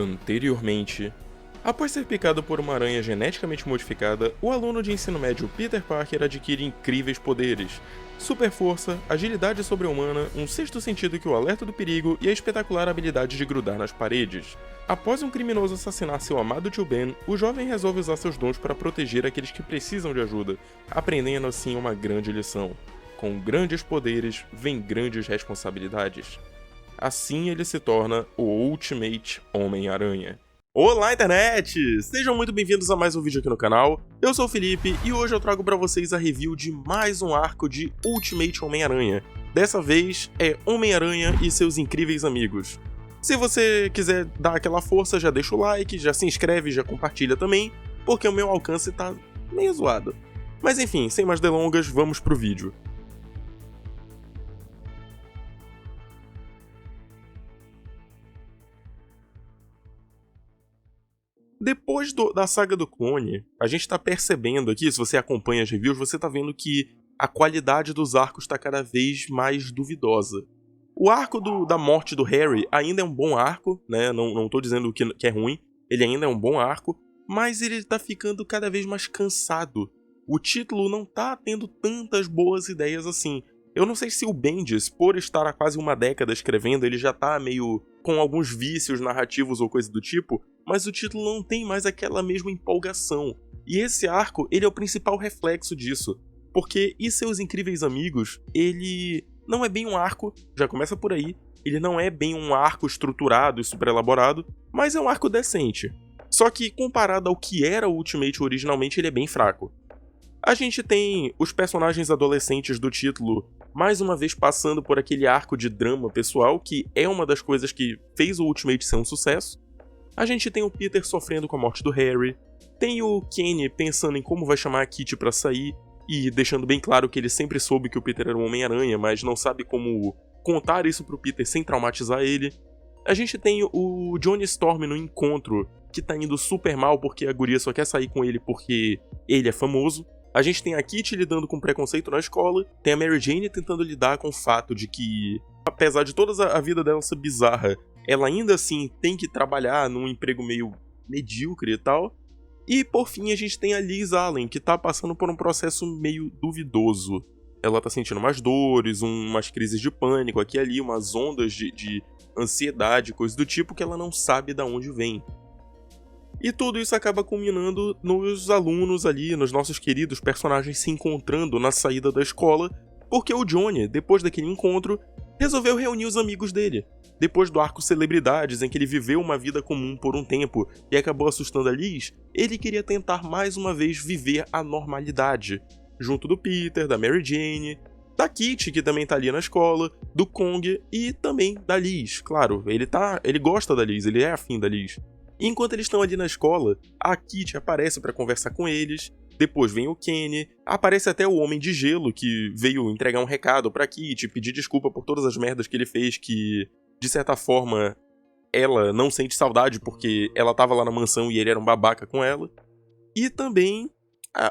Anteriormente, após ser picado por uma aranha geneticamente modificada, o aluno de ensino médio Peter Parker adquire incríveis poderes, super força, agilidade sobre-humana, um sexto sentido que o alerta do perigo e a espetacular habilidade de grudar nas paredes. Após um criminoso assassinar seu amado tio Ben, o jovem resolve usar seus dons para proteger aqueles que precisam de ajuda, aprendendo assim uma grande lição. Com grandes poderes, vem grandes responsabilidades. Assim ele se torna o Ultimate Homem-Aranha. Olá, internet! Sejam muito bem-vindos a mais um vídeo aqui no canal. Eu sou o Felipe e hoje eu trago pra vocês a review de mais um arco de Ultimate Homem-Aranha. Dessa vez é Homem-Aranha e seus incríveis amigos. Se você quiser dar aquela força, já deixa o like, já se inscreve, já compartilha também, porque o meu alcance tá meio zoado. Mas enfim, sem mais delongas, vamos pro vídeo. Depois da saga do clone, a gente tá percebendo aqui, se você acompanha as reviews, você tá vendo que a qualidade dos arcos tá cada vez mais duvidosa. O arco da morte do Harry ainda é um bom arco, né? Não tô dizendo que é ruim, ele ainda é um bom arco, mas ele tá ficando cada vez mais cansado. O título não tá tendo tantas boas ideias assim. Eu não sei se o Bendis, por estar há quase uma década escrevendo, ele já tá meio com alguns vícios narrativos ou coisa do tipo, mas o título não tem mais aquela mesma empolgação. E esse arco, ele é o principal reflexo disso. Porque E Seus Incríveis Amigos, ele não é bem um arco, já começa por aí, ele não é bem um arco estruturado e super elaborado, mas é um arco decente. Só que comparado ao que era o Ultimate originalmente, ele é bem fraco. A gente tem os personagens adolescentes do título mais uma vez passando por aquele arco de drama pessoal, que é uma das coisas que fez o Ultimate ser um sucesso. A gente tem o Peter sofrendo com a morte do Harry, tem o Kenny pensando em como vai chamar a Kitty pra sair, e deixando bem claro que ele sempre soube que o Peter era um Homem-Aranha, mas não sabe como contar isso pro Peter sem traumatizar ele. A gente tem o Johnny Storm no encontro, que tá indo super mal porque a guria só quer sair com ele porque ele é famoso. A gente tem a Kitty lidando com preconceito na escola, tem a Mary Jane tentando lidar com o fato de que, apesar de toda a vida dela ser bizarra, ela ainda assim tem que trabalhar num emprego meio medíocre e tal. E por fim a gente tem a Liz Allen, que tá passando por um processo meio duvidoso. Ela tá sentindo umas dores, umas crises de pânico aqui e ali, umas ondas de ansiedade, coisa do tipo que ela não sabe de onde vem. E tudo isso acaba culminando nos alunos ali, nos nossos queridos personagens se encontrando na saída da escola, porque o Johnny, depois daquele encontro, resolveu reunir os amigos dele. Depois do arco Celebridades, em que ele viveu uma vida comum por um tempo e acabou assustando a Liz, ele queria tentar mais uma vez viver a normalidade, junto do Peter, da Mary Jane, da Kitty, que também tá ali na escola, do Kong e também da Liz. Claro, ele gosta da Liz, ele é afim da Liz. E enquanto eles estão ali na escola, a Kitty aparece pra conversar com eles, depois vem o Kenny, aparece até o Homem de Gelo, que veio entregar um recado pra Kitty, pedir desculpa por todas as merdas que ele fez, que, de certa forma, ela não sente saudade porque ela tava lá na mansão e ele era um babaca com ela. E também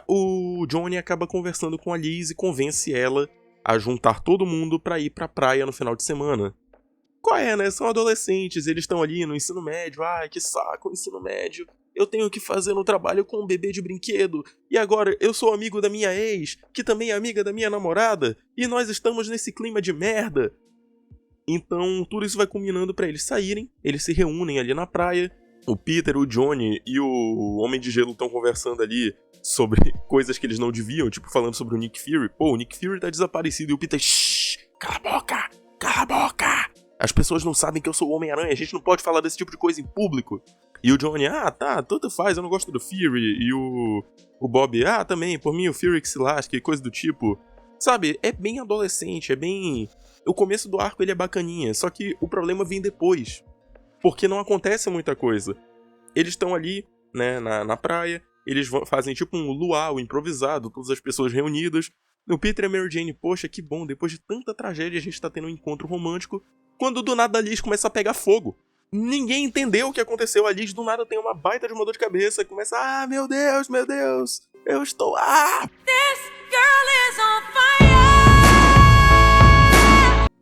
o Johnny acaba conversando com a Liz e convence ela a juntar todo mundo pra ir pra praia no final de semana. Qual é, né? São adolescentes, eles estão ali no ensino médio. Ai, que saco, ensino médio. Eu tenho que fazer no trabalho com um bebê de brinquedo. E agora eu sou amigo da minha ex, que também é amiga da minha namorada. E nós estamos nesse clima de merda. Então tudo isso vai culminando pra eles saírem. Eles se reúnem ali na praia. O Peter, o Johnny e o Homem de Gelo estão conversando ali sobre coisas que eles não deviam. Tipo, falando sobre o Nick Fury. Pô, o Nick Fury tá desaparecido. E o Peter, shhh, cala a boca, cala a boca. As pessoas não sabem que eu sou o Homem-Aranha, a gente não pode falar desse tipo de coisa em público. E o Johnny, tá, tanto faz, eu não gosto do Fury. E o Bob, também, por mim o Fury que se lasque, coisa do tipo. Sabe, é bem adolescente, é bem... O começo do arco ele é bacaninha, só que o problema vem depois. Porque não acontece muita coisa. Eles estão ali, né, na praia, eles fazem tipo um luau improvisado, todas as pessoas reunidas. O Peter e a Mary Jane, poxa, que bom, depois de tanta tragédia a gente tá tendo um encontro romântico. Quando do nada a Liz começa a pegar fogo. Ninguém entendeu o que aconteceu. A Liz do nada tem uma baita de uma dor de cabeça. Começa, meu Deus, eu estou... This girl is on fire!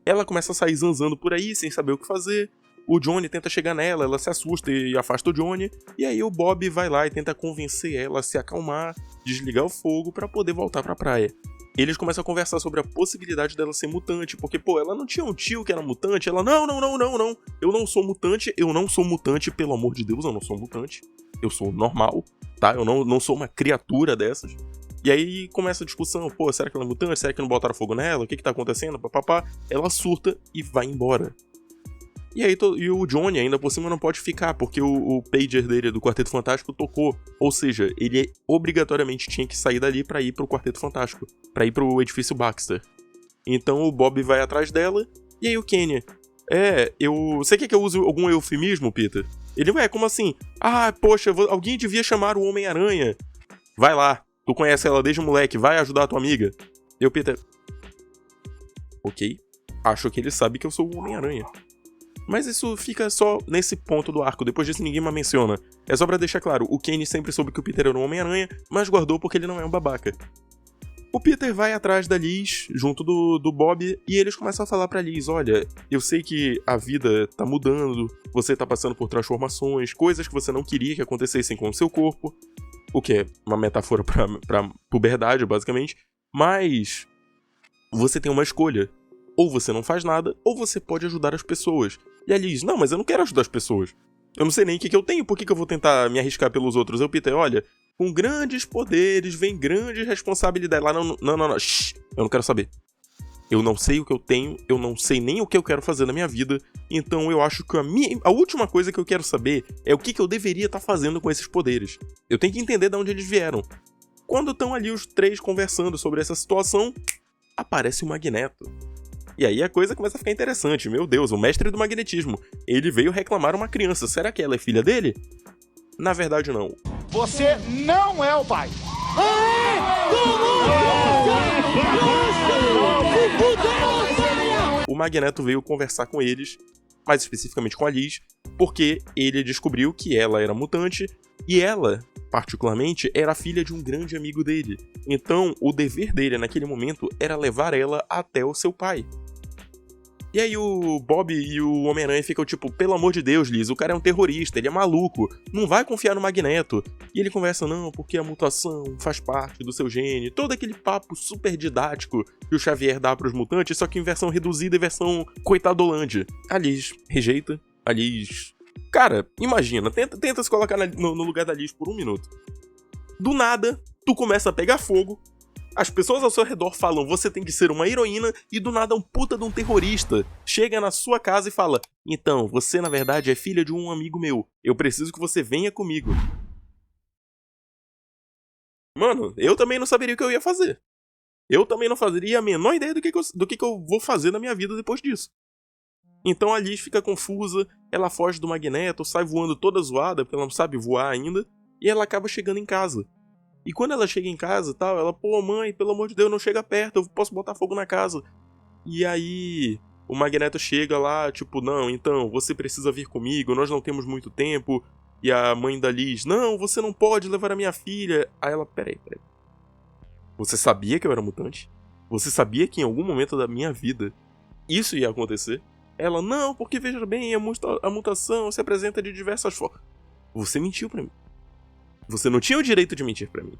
Ela começa a sair zanzando por aí, sem saber o que fazer. o Johnny tenta chegar nela, ela se assusta e afasta o Johnny, e aí o Bob vai lá e tenta convencer ela a se acalmar, desligar o fogo pra poder voltar pra praia. Eles começam a conversar sobre a possibilidade dela ser mutante, porque, pô, ela não tinha um tio que era mutante, ela, não, eu não sou mutante, pelo amor de Deus, eu não sou mutante, eu sou normal, tá, eu não sou uma criatura dessas. E aí começa a discussão, pô, será que ela é mutante, será que não botaram fogo nela, o que tá acontecendo, papapá, ela surta e vai embora. E aí e o Johnny ainda por cima não pode ficar, porque o pager dele do Quarteto Fantástico tocou. Ou seja, ele obrigatoriamente tinha que sair dali pra ir pro Quarteto Fantástico, pra ir pro edifício Baxter. Então o Bob vai atrás dela, e aí o Kenny, você quer que eu use algum eufemismo, Peter? Ele, como assim? Ah, poxa, alguém devia chamar o Homem-Aranha. Vai lá, tu conhece ela desde moleque, vai ajudar a tua amiga. E o Peter, ok, acho que ele sabe que eu sou o Homem-Aranha. Mas isso fica só nesse ponto do arco, depois disso ninguém mais menciona. É só pra deixar claro, o Kenny sempre soube que o Peter era um Homem-Aranha, mas guardou porque ele não é um babaca. O Peter vai atrás da Liz, junto do Bob, e eles começam a falar pra Liz, olha, eu sei que a vida tá mudando, você tá passando por transformações, coisas que você não queria que acontecessem com o seu corpo, o que é uma metáfora pra puberdade, basicamente, mas você tem uma escolha. Ou você não faz nada, ou você pode ajudar as pessoas. E a Liz, não, mas eu não quero ajudar as pessoas. Eu não sei nem o que eu tenho, por que eu vou tentar me arriscar pelos outros? Eu, Peter, olha, com grandes poderes vem grandes responsabilidades. Lá, não, shh, eu não quero saber. Eu não sei o que eu tenho, eu não sei nem o que eu quero fazer na minha vida, então eu acho que a última coisa que eu quero saber é o que eu deveria estar fazendo com esses poderes. Eu tenho que entender de onde eles vieram. Quando estão ali os três conversando sobre essa situação, aparece o Magneto. E aí a coisa começa a ficar interessante. Meu Deus, o mestre do magnetismo. Ele veio reclamar uma criança. Será que ela é filha dele? Na verdade, não. Você não é o pai. O Magneto veio conversar com eles, mais especificamente com a Liz, porque ele descobriu que ela era mutante e ela, particularmente, era filha de um grande amigo dele. Então, o dever dele naquele momento era levar ela até o seu pai. E aí o Bob e o Homem-Aranha ficam tipo, pelo amor de Deus, Liz, o cara é um terrorista, ele é maluco, não vai confiar no Magneto. E ele conversa, não, porque a mutação faz parte do seu gene, todo aquele papo super didático que o Xavier dá pros mutantes, só que em versão reduzida e versão coitadolândia. A Liz rejeita, a Liz... Cara, imagina, tenta se colocar no lugar da Liz por um minuto. Do nada, tu começa a pegar fogo, as pessoas ao seu redor falam, você tem que ser uma heroína, e do nada um puta de um terrorista chega na sua casa e fala, então, você na verdade é filha de um amigo meu, eu preciso que você venha comigo. Mano, eu também não saberia o que eu ia fazer. Eu também não faria a menor ideia do que eu vou fazer na minha vida depois disso. Então a Liz fica confusa, ela foge do Magneto, sai voando toda zoada, porque ela não sabe voar ainda, e ela acaba chegando em casa. E quando ela chega em casa e tal, ela, pô, mãe, pelo amor de Deus, não chega perto, eu posso botar fogo na casa. E aí, o Magneto chega lá, tipo, não, então, você precisa vir comigo, nós não temos muito tempo. E a mãe da Liz, não, você não pode levar a minha filha. Aí ela, peraí. Você sabia que eu era mutante? Você sabia que em algum momento da minha vida isso ia acontecer? Ela, não, porque veja bem, a mutação se apresenta de diversas formas. Você mentiu pra mim. Você não tinha o direito de mentir pra mim.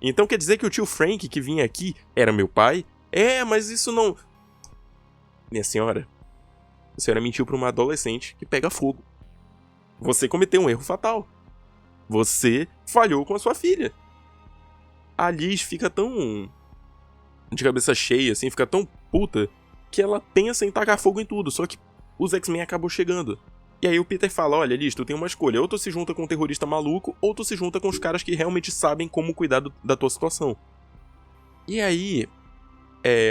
Então quer dizer que o tio Frank que vinha aqui era meu pai? Mas isso não... Minha senhora, a senhora mentiu pra uma adolescente que pega fogo. Você cometeu um erro fatal. Você falhou com a sua filha. A Liz fica tão... de cabeça cheia, assim, fica tão puta, que ela pensa em tacar fogo em tudo, só que os X-Men acabou chegando. E aí o Peter fala, olha Liz, tu tem uma escolha, ou tu se junta com um terrorista maluco, ou tu se junta com os caras que realmente sabem como cuidar da tua situação. E aí,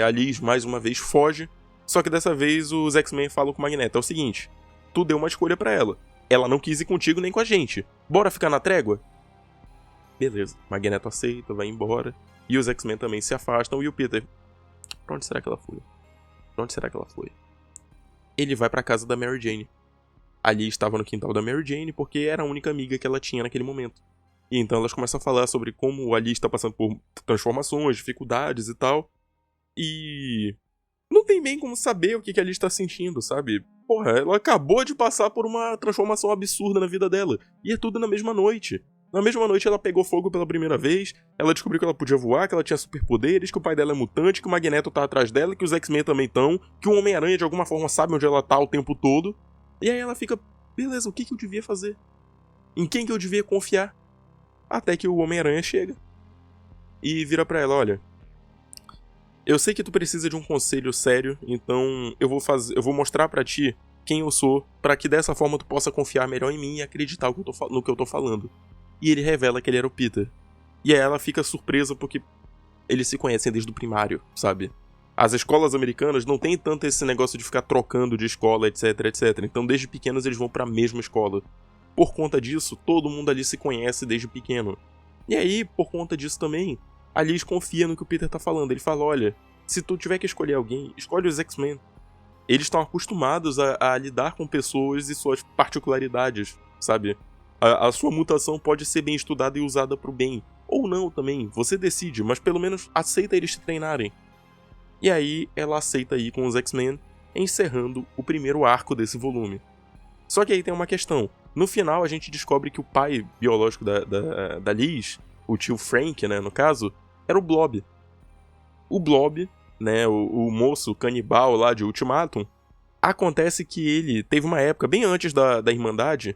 a Liz mais uma vez foge, só que dessa vez os X-Men falam com o Magneto, é o seguinte, tu deu uma escolha pra ela, ela não quis ir contigo nem com a gente, bora ficar na trégua? Beleza, Magneto aceita, vai embora, e os X-Men também se afastam, e o Peter, pra onde será que ela foi? Pra onde será que ela foi? Ele vai pra casa da Mary Jane. Ali estava no quintal da Mary Jane porque era a única amiga que ela tinha naquele momento. E então elas começam a falar sobre como a Liz está passando por transformações, dificuldades e tal. E não tem bem como saber o que a Liz está sentindo, sabe? Porra, ela acabou de passar por uma transformação absurda na vida dela. E é tudo na mesma noite. Na mesma noite ela pegou fogo pela primeira vez, ela descobriu que ela podia voar, que ela tinha superpoderes, que o pai dela é mutante, que o Magneto tá atrás dela, que os X-Men também estão, que o Homem-Aranha de alguma forma sabe onde ela tá o tempo todo. E aí ela fica, beleza, o que eu devia fazer? Em quem que eu devia confiar? Até que o Homem-Aranha chega e vira pra ela, olha, eu sei que tu precisa de um conselho sério, então eu vou mostrar pra ti quem eu sou, pra que dessa forma tu possa confiar melhor em mim e acreditar no que eu tô falando. E ele revela que ele era o Peter. E aí ela fica surpresa porque eles se conhecem desde o primário, sabe? As escolas americanas não tem tanto esse negócio de ficar trocando de escola, etc, etc. Então desde pequenos eles vão pra mesma escola. Por conta disso, todo mundo ali se conhece desde pequeno. E aí, por conta disso também, a Liz confia no que o Peter tá falando. Ele fala, olha, se tu tiver que escolher alguém, escolhe os X-Men. Eles estão acostumados a lidar com pessoas e suas particularidades, sabe? A sua mutação pode ser bem estudada e usada pro bem. Ou não também, você decide, mas pelo menos aceita eles te treinarem. E aí, ela aceita ir com os X-Men, encerrando o primeiro arco desse volume. Só que aí tem uma questão. No final, a gente descobre que o pai biológico da Liz, o tio Frank, né, no caso, era o Blob. O Blob, né, o moço canibal lá de Ultimatum, acontece que ele teve uma época, bem antes da Irmandade,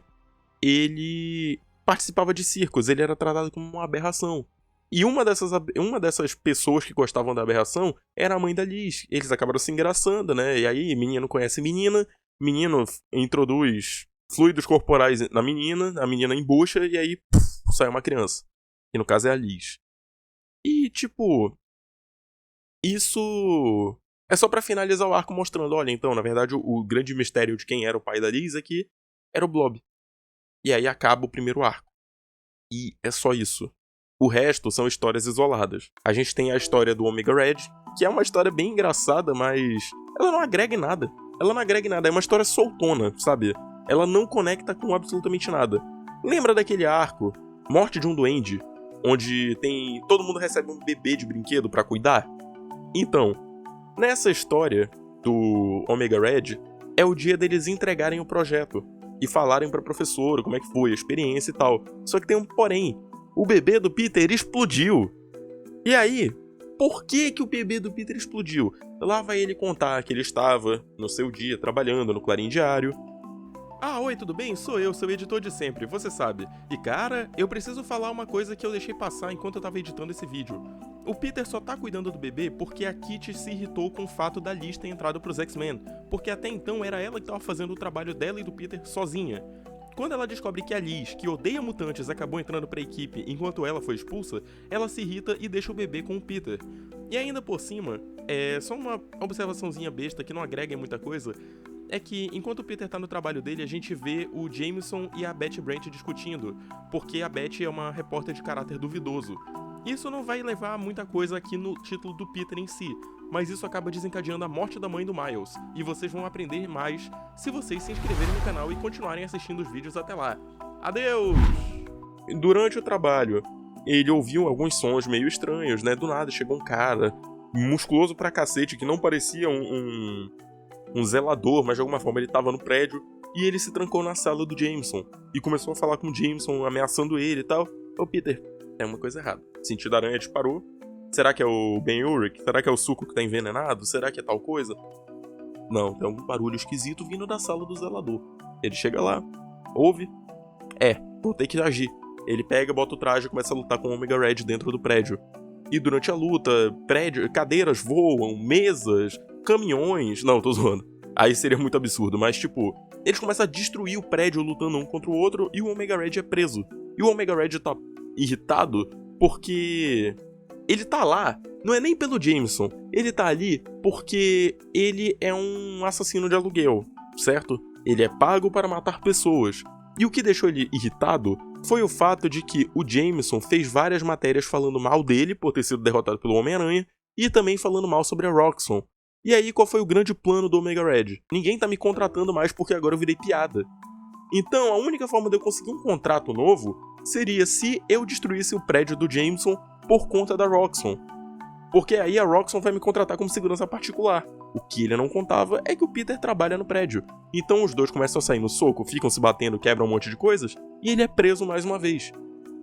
ele participava de circos, ele era tratado como uma aberração. E uma dessas pessoas que gostavam da aberração era a mãe da Liz. Eles acabaram se engraçando, né? E aí, menino conhece menina, menino introduz fluidos corporais na menina, a menina embucha e aí sai uma criança. Que no caso é a Liz. E, tipo, isso é só pra finalizar o arco mostrando, olha, então, na verdade, o grande mistério de quem era o pai da Liz aqui era o Blob. E aí acaba o primeiro arco. E é só isso. O resto são histórias isoladas. A gente tem a história do Omega Red, que é uma história bem engraçada, mas ela não agrega em nada. Ela não agrega em nada, é uma história soltona, sabe? Ela não conecta com absolutamente nada. Lembra daquele arco, Morte de um Duende, onde todo mundo recebe um bebê de brinquedo pra cuidar? Então, nessa história do Omega Red, é o dia deles entregarem o projeto e falarem pra professora como é que foi a experiência e tal. Só que tem um porém. O bebê do Peter explodiu. E aí, por que o bebê do Peter explodiu? Lá vai ele contar que ele estava no seu dia trabalhando no Clarim Diário. Ah, oi, tudo bem? Sou eu, seu editor de sempre, você sabe. E cara, eu preciso falar uma coisa que eu deixei passar enquanto eu tava editando esse vídeo. O Peter só tá cuidando do bebê porque a Kitty se irritou com o fato da Liz ter entrado pros X-Men, porque até então era ela que tava fazendo o trabalho dela e do Peter sozinha. Quando ela descobre que a Liz, que odeia mutantes, acabou entrando pra equipe enquanto ela foi expulsa, ela se irrita e deixa o bebê com o Peter. E ainda por cima, só uma observaçãozinha besta que não agrega em muita coisa, é que enquanto o Peter tá no trabalho dele, a gente vê o Jameson e a Betty Brant discutindo, porque a Betty é uma repórter de caráter duvidoso. Isso não vai levar a muita coisa aqui no título do Peter em si, mas isso acaba desencadeando a morte da mãe do Miles, e vocês vão aprender mais se vocês se inscreverem no canal e continuarem assistindo os vídeos até lá. Adeus! Durante o trabalho, ele ouviu alguns sons meio estranhos, né? Do nada chegou um cara, musculoso pra cacete, que não parecia um zelador, mas de alguma forma ele tava no prédio, e ele se trancou na sala do Jameson, e começou a falar com o Jameson, ameaçando ele e tal. Ô Peter, tem uma coisa errada. O sentido da aranha disparou. Será que é o Ben Urich? Será que é o suco que tá envenenado? Será que é tal coisa? Não, tem algum barulho esquisito vindo da sala do zelador. Ele chega lá, ouve. Vou ter que agir. Ele pega, bota o traje e começa a lutar com o Omega Red dentro do prédio. E durante a luta, cadeiras voam, mesas, caminhões... Não, tô zoando. Aí seria muito absurdo, mas tipo... Eles começam a destruir o prédio lutando um contra o outro e o Omega Red é preso. E o Omega Red tá irritado porque... Ele tá lá, não é nem pelo Jameson. Ele tá ali porque ele é um assassino de aluguel, certo? Ele é pago para matar pessoas. E o que deixou ele irritado foi o fato de que o Jameson fez várias matérias falando mal dele por ter sido derrotado pelo Homem-Aranha e também falando mal sobre a Roxxon. E aí, qual foi o grande plano do Omega Red? Ninguém tá me contratando mais porque agora eu virei piada. Então, a única forma de eu conseguir um contrato novo seria se eu destruísse o prédio do Jameson por conta da Roxxon. Porque aí a Roxxon vai me contratar como segurança particular. O que ele não contava é que o Peter trabalha no prédio. Então os dois começam a sair no soco, ficam se batendo, quebram um monte de coisas, e ele é preso mais uma vez.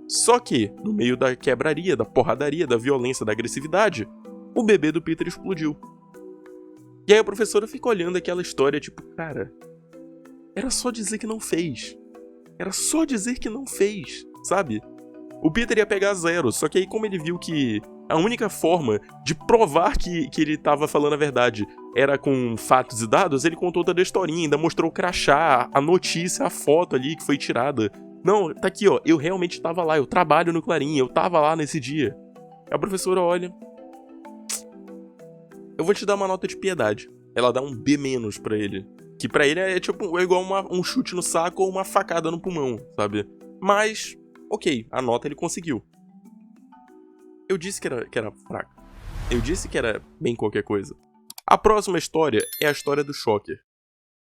Só que, no meio da quebraria, da porradaria, da violência, da agressividade, o bebê do Peter explodiu. E aí a professora fica olhando aquela história, tipo, cara, era só dizer que não fez. Era só dizer que não fez, sabe? O Peter ia pegar 0, só que aí como ele viu que a única forma de provar que ele tava falando a verdade era com fatos e dados, ele contou toda a historinha, ainda mostrou o crachá, a notícia, a foto ali que foi tirada. Não, tá aqui, ó, eu realmente tava lá, eu trabalho no Clarim, eu tava lá nesse dia. A professora olha... Eu vou te dar uma nota de piedade. Ela dá um B- pra ele. Que pra ele é tipo, é igual um chute no saco ou uma facada no pulmão, sabe? Mas, ok, a nota ele conseguiu. Eu disse que era fraco. Eu disse que era bem qualquer coisa. A próxima história é a história do Shocker.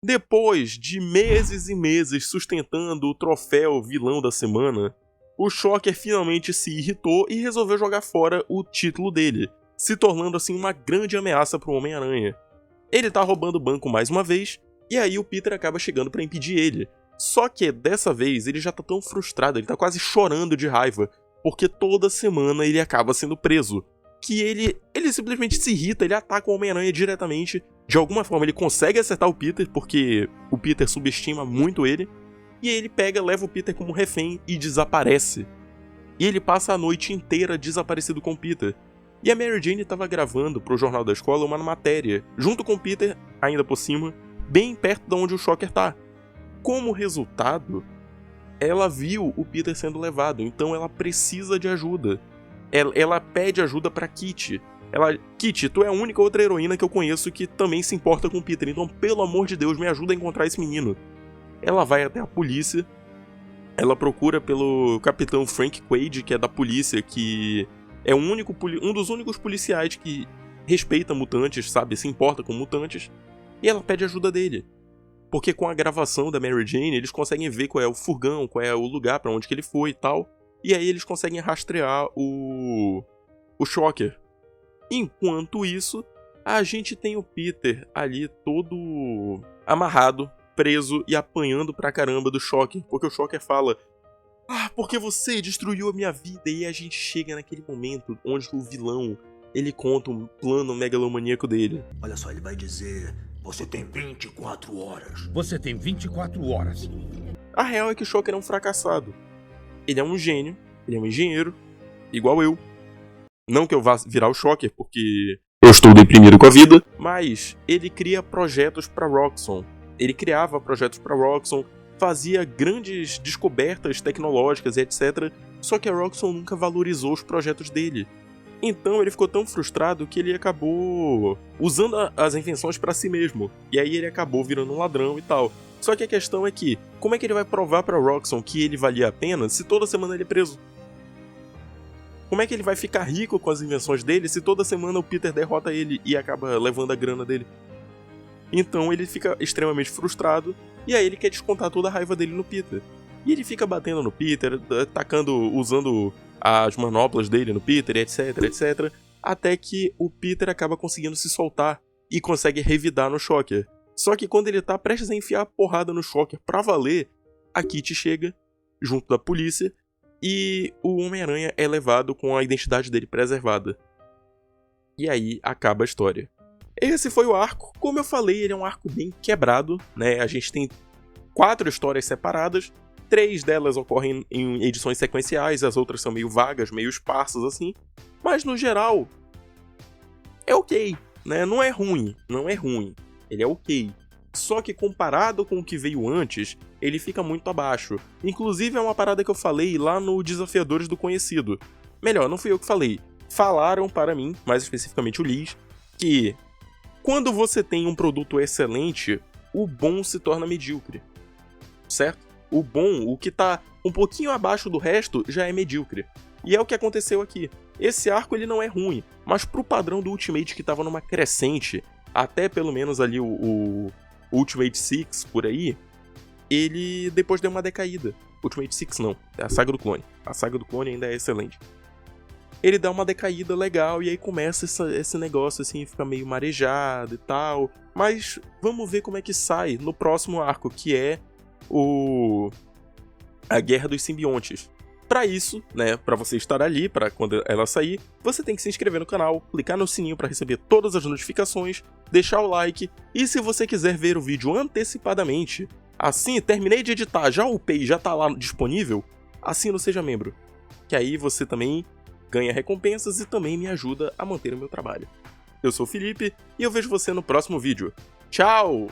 Depois de meses e meses sustentando o troféu vilão da semana, o Shocker finalmente se irritou e resolveu jogar fora o título dele, se tornando assim uma grande ameaça pro Homem-Aranha. Ele tá roubando o banco mais uma vez, e aí o Peter acaba chegando pra impedir ele. Só que dessa vez ele já tá tão frustrado, ele tá quase chorando de raiva, porque toda semana ele acaba sendo preso. Que ele simplesmente se irrita, ele ataca o Homem-Aranha diretamente. De alguma forma ele consegue acertar o Peter, porque o Peter subestima muito ele. E aí ele pega, leva o Peter como refém e desaparece. E ele passa a noite inteira desaparecido com o Peter. E a Mary Jane estava gravando pro jornal da escola uma matéria, junto com o Peter, ainda por cima, bem perto de onde o Shocker tá. Como resultado, ela viu o Peter sendo levado, então ela precisa de ajuda. Ela pede ajuda pra Kitty. Kitty, tu é a única outra heroína que eu conheço que também se importa com o Peter, então pelo amor de Deus, me ajuda a encontrar esse menino. Ela vai até a polícia, ela procura pelo capitão Frank Quaid, que é da polícia, que é um dos únicos policiais que respeita mutantes, sabe, se importa com mutantes, e ela pede ajuda dele. Porque com a gravação da Mary Jane, eles conseguem ver qual é o furgão, qual é o lugar pra onde que ele foi e tal. E aí eles conseguem rastrear o Shocker. Enquanto isso, a gente tem o Peter ali todo amarrado, preso e apanhando pra caramba do Shocker. Porque o Shocker fala, porque você destruiu a minha vida. E a gente chega naquele momento onde o vilão, ele conta um plano megalomaníaco dele. Olha só, ele vai dizer... Você tem 24 horas. Você tem 24 horas. A real é que o Shocker é um fracassado. Ele é um gênio, ele é um engenheiro, igual eu. Não que eu vá virar o Shocker, porque eu estou deprimido com a vida. Mas ele cria projetos pra Roxxon. Ele criava projetos pra Roxxon, fazia grandes descobertas tecnológicas e etc. Só que a Roxxon nunca valorizou os projetos dele. Então ele ficou tão frustrado que ele acabou usando as invenções pra si mesmo. E aí ele acabou virando um ladrão e tal. Só que a questão é que, como é que ele vai provar pra Roxxon que ele valia a pena se toda semana ele é preso? Como é que ele vai ficar rico com as invenções dele se toda semana o Peter derrota ele e acaba levando a grana dele? Então ele fica extremamente frustrado e aí ele quer descontar toda a raiva dele no Peter. E ele fica batendo no Peter, usando as manoplas dele no Peter, etc, etc, até que o Peter acaba conseguindo se soltar e consegue revidar no Shocker. Só que quando ele tá prestes a enfiar a porrada no Shocker pra valer, a Kitty chega, junto da polícia, e o Homem-Aranha é levado com a identidade dele preservada. E aí acaba a história. Esse foi o arco. Como eu falei, ele é um arco bem quebrado, né? A gente tem 4 histórias separadas, 3 delas ocorrem em edições sequenciais, as outras são meio vagas, meio esparsas assim. Mas no geral, é ok, né? Não é ruim, ele é ok. Só que comparado com o que veio antes, ele fica muito abaixo. Inclusive é uma parada que eu falei lá no Desafiadores do Conhecido. Melhor, não fui eu que falei. Falaram para mim, mais especificamente o Liz, que quando você tem um produto excelente, o bom se torna medíocre. Certo? O bom, o que tá um pouquinho abaixo do resto, já é medíocre. E é o que aconteceu aqui. Esse arco ele não é ruim, mas pro padrão do Ultimate que tava numa crescente, até pelo menos ali o Ultimate 6 por aí, ele depois deu uma decaída. Ultimate 6 não, é a Saga do Clone. A Saga do Clone ainda é excelente. ele dá uma decaída legal e aí começa esse negócio assim, fica meio marejado e tal. Mas vamos ver como é que sai no próximo arco, que é a Guerra dos Simbiontes. Para isso, né, para você estar ali, para quando ela sair, você tem que se inscrever no canal, clicar no sininho para receber todas as notificações, deixar o like, e se você quiser ver o vídeo antecipadamente, assim, terminei de editar, já upei, já tá lá disponível, assina o Seja Membro, que aí você também ganha recompensas e também me ajuda a manter o meu trabalho. Eu sou o Felipe e eu vejo você no próximo vídeo. Tchau!